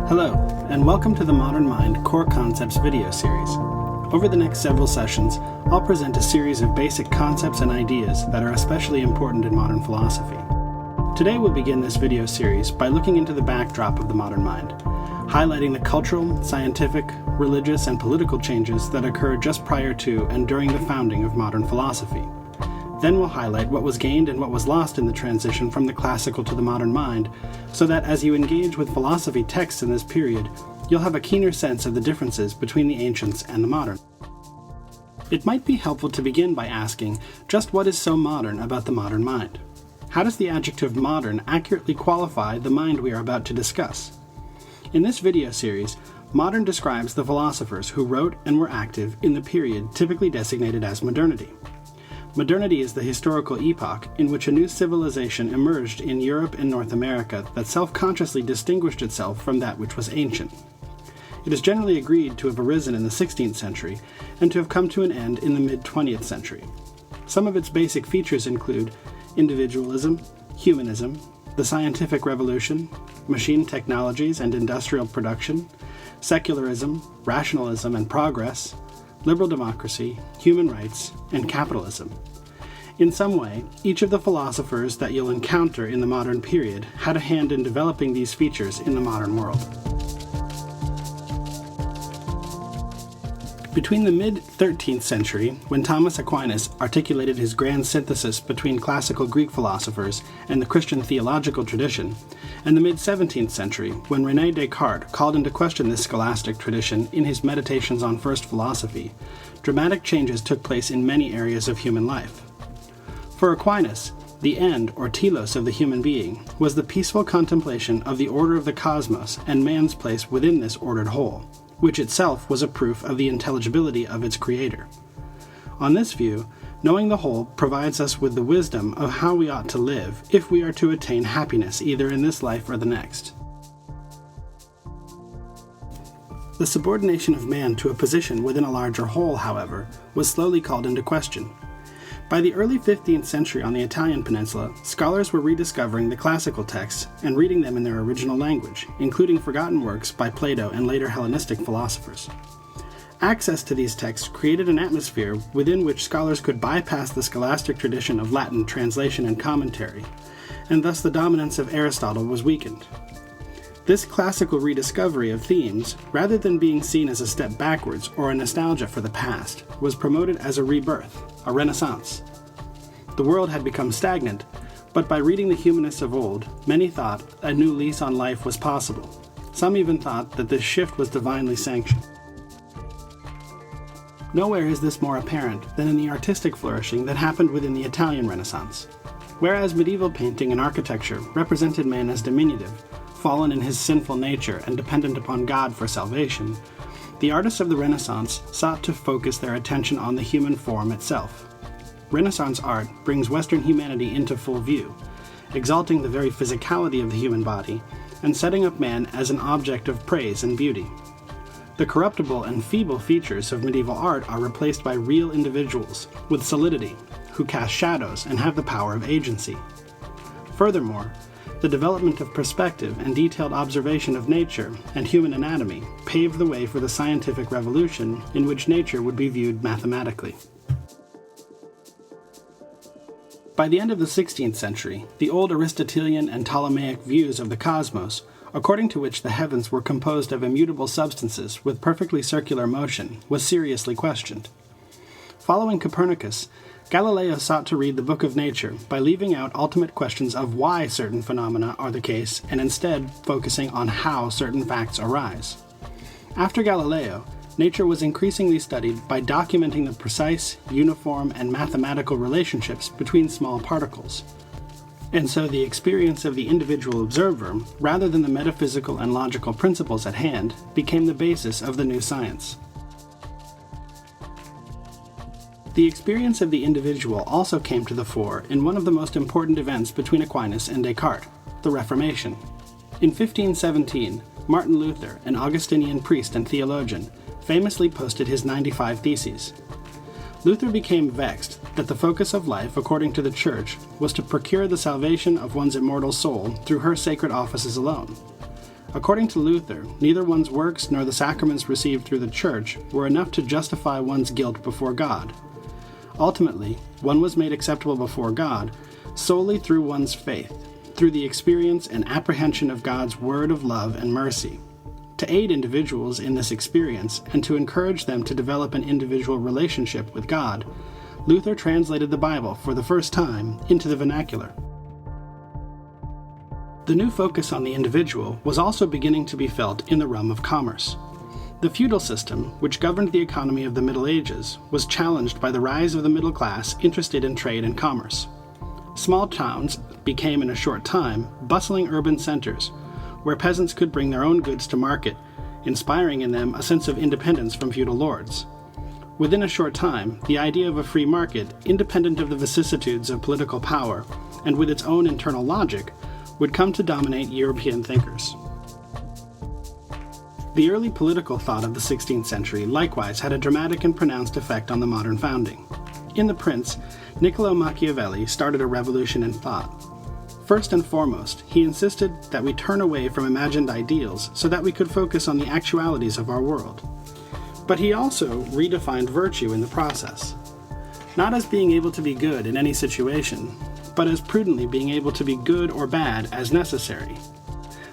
Hello, and welcome to the Modern Mind Core Concepts video series. Over the next several sessions, I'll present a series of basic concepts and ideas that are especially important in modern philosophy. Today we'll begin this video series by looking into the backdrop of the modern mind, highlighting the cultural, scientific, religious, and political changes that occurred just prior to and during the founding of modern philosophy. Then we'll highlight what was gained and what was lost in the transition from the classical to the modern mind, so that as you engage with philosophy texts in this period, you'll have a keener sense of the differences between the ancients and the modern. It might be helpful to begin by asking just what is so modern about the modern mind. How does the adjective modern accurately qualify the mind we are about to discuss? In this video series, modern describes the philosophers who wrote and were active in the period typically designated as modernity. Modernity is the historical epoch in which a new civilization emerged in Europe and North America that self-consciously distinguished itself from that which was ancient. It is generally agreed to have arisen in the 16th century and to have come to an end in the mid-20th century. Some of its basic features include individualism, humanism, the scientific revolution, machine technologies and industrial production, secularism, rationalism and progress, liberal democracy, human rights, and capitalism. In some way, each of the philosophers that you'll encounter in the modern period had a hand in developing these features in the modern world. Between the mid-13th century, when Thomas Aquinas articulated his grand synthesis between classical Greek philosophers and the Christian theological tradition, and the mid-17th century, when René Descartes called into question this scholastic tradition in his Meditations on First Philosophy, dramatic changes took place in many areas of human life. For Aquinas, the end, or telos, of the human being was the peaceful contemplation of the order of the cosmos and man's place within this ordered whole, which itself was a proof of the intelligibility of its creator. On this view, knowing the whole provides us with the wisdom of how we ought to live if we are to attain happiness either in this life or the next. The subordination of man to a position within a larger whole, however, was slowly called into question. By the early 15th century on the Italian peninsula, scholars were rediscovering the classical texts and reading them in their original language, including forgotten works by Plato and later Hellenistic philosophers. Access to these texts created an atmosphere within which scholars could bypass the scholastic tradition of Latin translation and commentary, and thus the dominance of Aristotle was weakened. This classical rediscovery of themes, rather than being seen as a step backwards or a nostalgia for the past, was promoted as a rebirth, a renaissance. The world had become stagnant, but by reading the humanists of old, many thought a new lease on life was possible. Some even thought that this shift was divinely sanctioned. Nowhere is this more apparent than in the artistic flourishing that happened within the Italian Renaissance. Whereas medieval painting and architecture represented man as diminutive, fallen in his sinful nature and dependent upon God for salvation, the artists of the Renaissance sought to focus their attention on the human form itself. Renaissance art brings Western humanity into full view, exalting the very physicality of the human body and setting up man as an object of praise and beauty. The corruptible and feeble features of medieval art are replaced by real individuals with solidity, who cast shadows and have the power of agency. Furthermore, the development of perspective and detailed observation of nature and human anatomy paved the way for the scientific revolution in which nature would be viewed mathematically. By the end of the 16th century, the old Aristotelian and Ptolemaic views of the cosmos, according to which the heavens were composed of immutable substances with perfectly circular motion, was seriously questioned. Following Copernicus, Galileo sought to read the book of nature by leaving out ultimate questions of why certain phenomena are the case and instead focusing on how certain facts arise. After Galileo, nature was increasingly studied by documenting the precise, uniform, and mathematical relationships between small particles. And so the experience of the individual observer, rather than the metaphysical and logical principles at hand, became the basis of the new science. The experience of the individual also came to the fore in one of the most important events between Aquinas and Descartes, the Reformation. In 1517, Martin Luther, an Augustinian priest and theologian, famously posted his 95 Theses. Luther became vexed that the focus of life, according to the Church, was to procure the salvation of one's immortal soul through her sacred offices alone. According to Luther, neither one's works nor the sacraments received through the Church were enough to justify one's guilt before God. Ultimately, one was made acceptable before God solely through one's faith, through the experience and apprehension of God's word of love and mercy. To aid individuals in this experience and to encourage them to develop an individual relationship with God, Luther translated the Bible for the first time into the vernacular. The new focus on the individual was also beginning to be felt in the realm of commerce. The feudal system, which governed the economy of the Middle Ages, was challenged by the rise of the middle class interested in trade and commerce. Small towns became in a short time bustling urban centers, where peasants could bring their own goods to market, inspiring in them a sense of independence from feudal lords. Within a short time, the idea of a free market, independent of the vicissitudes of political power, and with its own internal logic, would come to dominate European thinkers. The early political thought of the 16th century likewise had a dramatic and pronounced effect on the modern founding. In The Prince, Niccolo Machiavelli started a revolution in thought. First and foremost, he insisted that we turn away from imagined ideals so that we could focus on the actualities of our world. But he also redefined virtue in the process, not as being able to be good in any situation, but as prudently being able to be good or bad as necessary.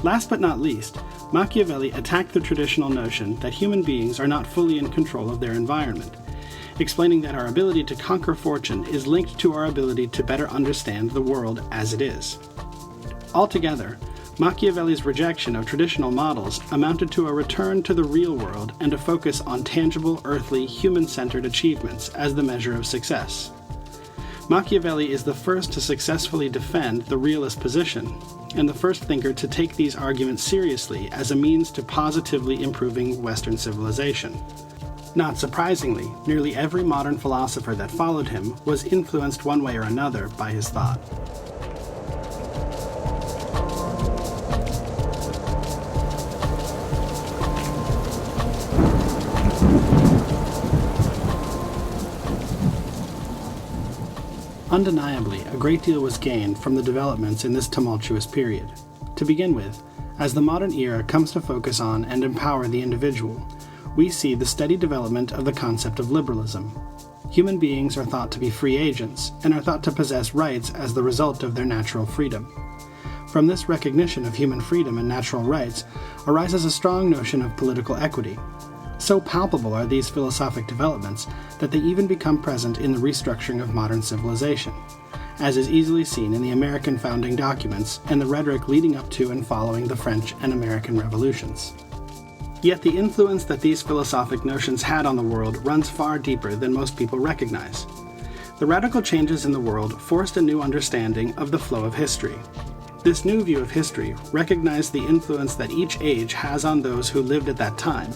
Last but not least, Machiavelli attacked the traditional notion that human beings are not fully in control of their environment, explaining that our ability to conquer fortune is linked to our ability to better understand the world as it is. Altogether, Machiavelli's rejection of traditional models amounted to a return to the real world and a focus on tangible, earthly, human-centered achievements as the measure of success. Machiavelli is the first to successfully defend the realist position, and the first thinker to take these arguments seriously as a means to positively improving Western civilization. Not surprisingly, nearly every modern philosopher that followed him was influenced one way or another by his thought. Undeniably, a great deal was gained from the developments in this tumultuous period. To begin with, as the modern era comes to focus on and empower the individual, we see the steady development of the concept of liberalism. Human beings are thought to be free agents, and are thought to possess rights as the result of their natural freedom. From this recognition of human freedom and natural rights arises a strong notion of political equity. So palpable are these philosophic developments that they even become present in the restructuring of modern civilization, as is easily seen in the American founding documents and the rhetoric leading up to and following the French and American revolutions. Yet the influence that these philosophic notions had on the world runs far deeper than most people recognize. The radical changes in the world forced a new understanding of the flow of history. This new view of history recognized the influence that each age has on those who lived at that time,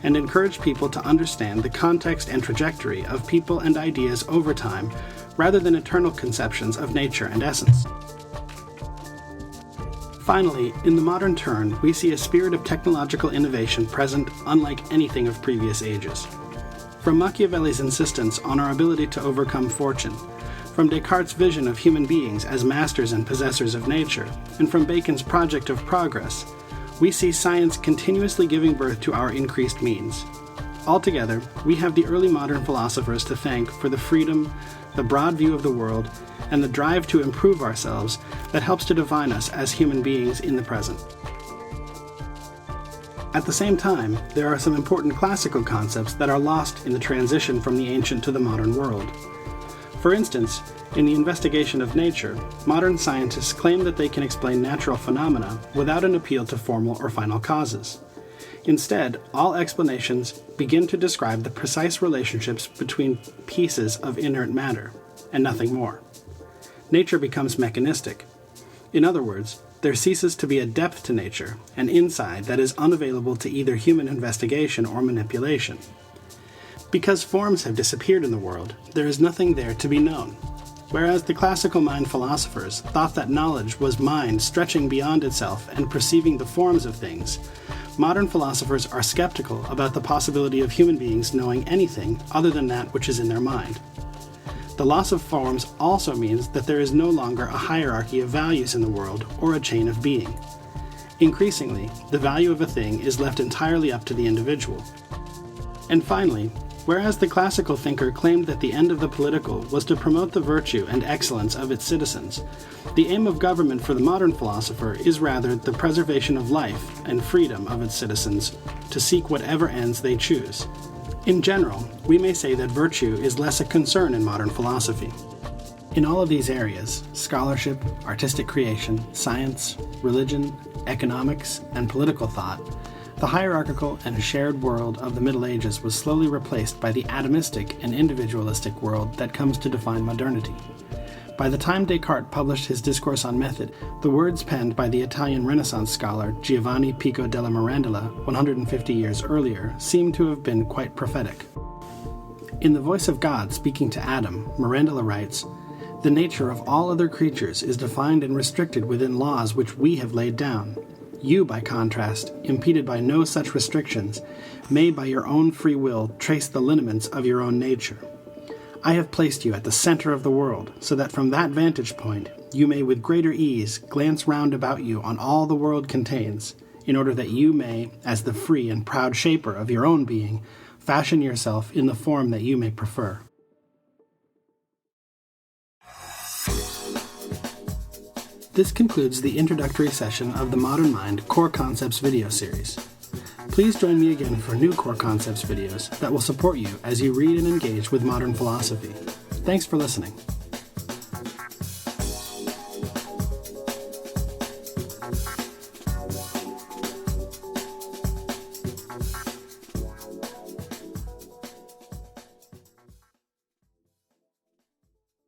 and encouraged people to understand the context and trajectory of people and ideas over time, rather than eternal conceptions of nature and essence. Finally, in the modern turn, we see a spirit of technological innovation present unlike anything of previous ages. From Machiavelli's insistence on our ability to overcome fortune, from Descartes' vision of human beings as masters and possessors of nature, and from Bacon's project of progress, we see science continuously giving birth to our increased means. Altogether, we have the early modern philosophers to thank for the freedom, the broad view of the world, and the drive to improve ourselves that helps to define us as human beings in the present. At the same time, there are some important classical concepts that are lost in the transition from the ancient to the modern world. For instance, in the investigation of nature, modern scientists claim that they can explain natural phenomena without an appeal to formal or final causes. Instead, all explanations begin to describe the precise relationships between pieces of inert matter, and nothing more. Nature becomes mechanistic. In other words, there ceases to be a depth to nature, an insight that is unavailable to either human investigation or manipulation. Because forms have disappeared in the world, there is nothing there to be known. Whereas the classical mind philosophers thought that knowledge was mind stretching beyond itself and perceiving the forms of things, modern philosophers are skeptical about the possibility of human beings knowing anything other than that which is in their mind. The loss of forms also means that there is no longer a hierarchy of values in the world or a chain of being. Increasingly, the value of a thing is left entirely up to the individual. And finally, whereas the classical thinker claimed that the end of the political was to promote the virtue and excellence of its citizens, the aim of government for the modern philosopher is rather the preservation of life and freedom of its citizens to seek whatever ends they choose. In general, we may say that virtue is less a concern in modern philosophy. In all of these areas, scholarship, artistic creation, science, religion, economics, and political thought, the hierarchical and shared world of the Middle Ages was slowly replaced by the atomistic and individualistic world that comes to define modernity. By the time Descartes published his Discourse on Method, the words penned by the Italian Renaissance scholar Giovanni Pico della Mirandola 150 years earlier seem to have been quite prophetic. In The Voice of God Speaking to Adam, Mirandola writes, "The nature of all other creatures is defined and restricted within laws which we have laid down. You, by contrast, impeded by no such restrictions, may by your own free will trace the lineaments of your own nature. I have placed you at the center of the world, so that from that vantage point you may with greater ease glance round about you on all the world contains, in order that you may, as the free and proud shaper of your own being, fashion yourself in the form that you may prefer." This concludes the introductory session of the Modern Mind Core Concepts video series. Please join me again for new Core Concepts videos that will support you as you read and engage with modern philosophy. Thanks for listening.